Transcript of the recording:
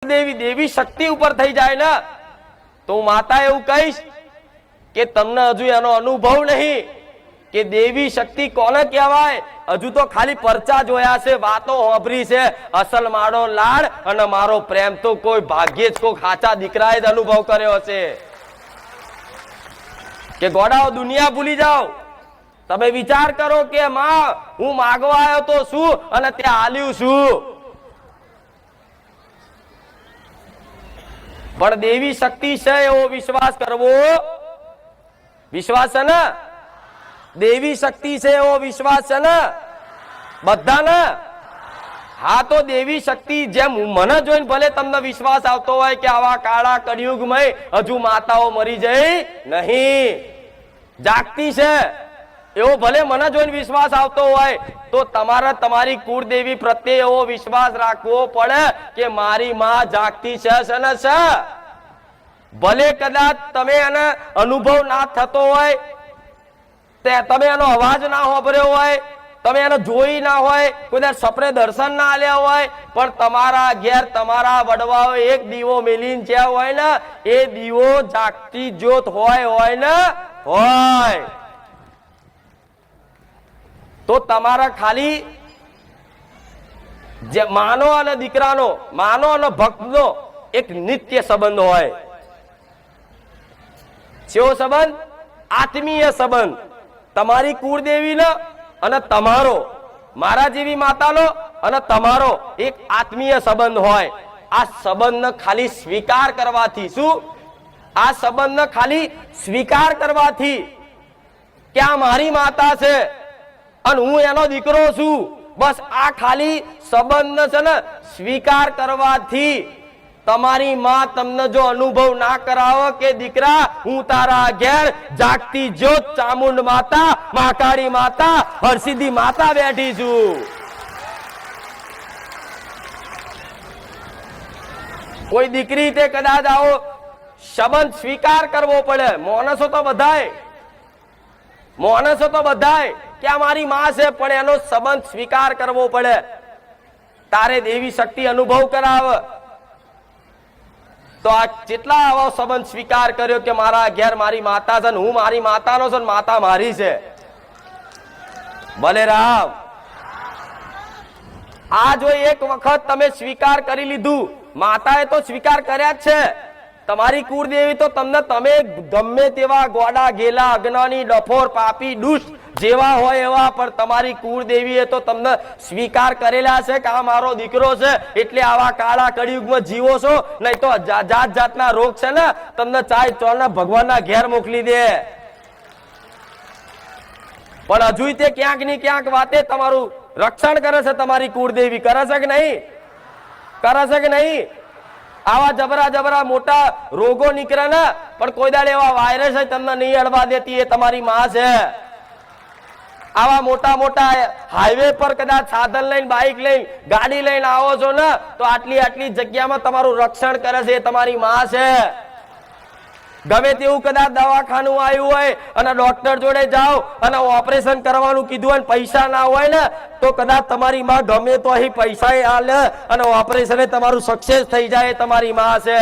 દેવી દેવી શક્તિ ઉપર થઈ જાય ને તો હું માતા એવું કહીશ કે તમને હજુ એનો અનુભવ નહીં કે દેવી શક્તિ કોને કહેવાય। હજુ તો ખાલી પરચા જોયા છે, વાતો સાંભળી છે। અસલ મારો લાડ અને મારો પ્રેમ તો કોઈ ભાગ્યે જ કોઈ ખાચા દીકરાએ જ અનુભવ કર્યો છે કે ગોડાઓ દુનિયા ભૂલી જાઓ। તમે વિચાર કરો કે માં હું માગવા આવ્યો તો શું અને ત્યાં આલ્યું શું। પણ દેવી શક્તિ છે એવો વિશ્વાસ કરવો, વિશ્વાસ છે ને? દેવી શક્તિ છે એવો વિશ્વાસ છે ને બધાને? હા, તો દેવી શક્તિ જેમ મને જોઈને ભલે તમને વિશ્વાસ આવતો હોય કે આવા કાળા કળિયુગમાં હજુ માતાઓ મરી જઈ નહીં, જાગતી છે એવો ભલે મને જોઈને વિશ્વાસ આવતો હોય તો તમારે તમારી કુળદેવી પ્રત્યે એવો વિશ્વાસ રાખવો પડે કે મારી માં જાગતી છે ને છે। ભલે કદાચ તમે એને અનુભવ ના થતો હોય, તમે એનો અવાજ ના સાંભળ્યો હોય, તમે એને જોઈ ના હોય, કોઈ સપને દર્શન ના આલ્યા હોય, પણ તમારા ઘેર તમારા વડવાઓ એક દીવો મેલીને જ્યાં હોય ને એ દીવો જાગતી જ્યોત હોય ને હોય તો તમારા ખાલી જે માનો અને દીકરાનો, માનો અને ભક્તનો એક નિત્ય સંબંધ હોય। કેવો સંબંધ? આત્મીય સંબંધ। તમારી કુળદેવીનો અને તમારો, મારા જેવી માતાનો અને તમારો એક આત્મીય સંબંધ હોય। આ સંબંધને ખાલી સ્વીકાર કરવાથી, શું? આ સંબંધને ખાલી સ્વીકાર કરવાથી કે આ મારી માતા છે અને હું એનો દીકરો છું, બસ આ ખાલી સંબંધ છે ને સ્વીકાર કરવાથી તમારી માં તમને જો અનુભવ ના કરાવો કે દીકરા હું તારા ઘેર જાગતી જ્યોત ચામુંડ માતા, મહાકાળી માતા, હરસિદ્ધિ માતા બેઠી છું। કોઈ દીકરી તે કદાચ આવો સંબંધ સ્વીકાર કરવો પડે। માણસો તો બધાય કે આ મારી માં છે, પણ એનો સંબંધ સ્વીકાર કરવો પડે। તારે દેવી શક્તિ અનુભવ કરાવે તો આ જેટલા આવો સંબંધ સ્વીકાર કર્યો કે મારા ઘેર મારી માતા છે, હું મારી માતાનો છું, માતા મારી છે। ભલે રામ, આ જો એક વખત તમે સ્વીકાર કરી લીધું, માતાએ તો સ્વીકાર કર્યા જ છે। તમારી કુળદેવી તો તમને, તમે ગમે તેવા ગોડા ગેલા અજ્ઞાની ડફોર પાપી દુષ્ટ જેવા હોય એવા, પણ તમારી કુળદેવીએ તો તમને સ્વીકાર કરેલા છે કે આ મારો દીકરો છે, એટલે આવા કાળા કળિયુગમાં જીવો છો, નહીં તો જાત જાતના રોગ છે ને તમને ચાય ચોરના ભગવાનના ઘેર મોકલી દે। પણ હજુ તે ક્યાંક ની ક્યાંક વાતે તમારું રક્ષણ કરે છે। તમારી કુળદેવી કરે છે કે નહીં? કરે છે કે નહીં? આવા જબરા મોટા રોગો નીકળે ને પણ કોઈ દાડે એવા વાયરસ તમને નહીં અડવા દેતી, એ તમારી માં છે। આવા મોટા હાઈવે પર કદાચ સાધન લઈને, બાઇક લઈને, ગાડી લઈને આવો છો ને તો આટલી જગ્યામાં તમારું રક્ષણ કરે છે, એ તમારી માં છે। ગમે તેવું કદાચ દવાખાનું આવ્યું હોય અને ડોક્ટર જોડે જાઓ અને ઓપરેશન કરવાનું કીધું હોય, પૈસા ના હોય ને તો કદાચ તમારી માં ગમે તો અહીં પૈસા આલે અને ઓપરેશન તમારું સક્સેસ થઈ જાય, તમારી માં છે।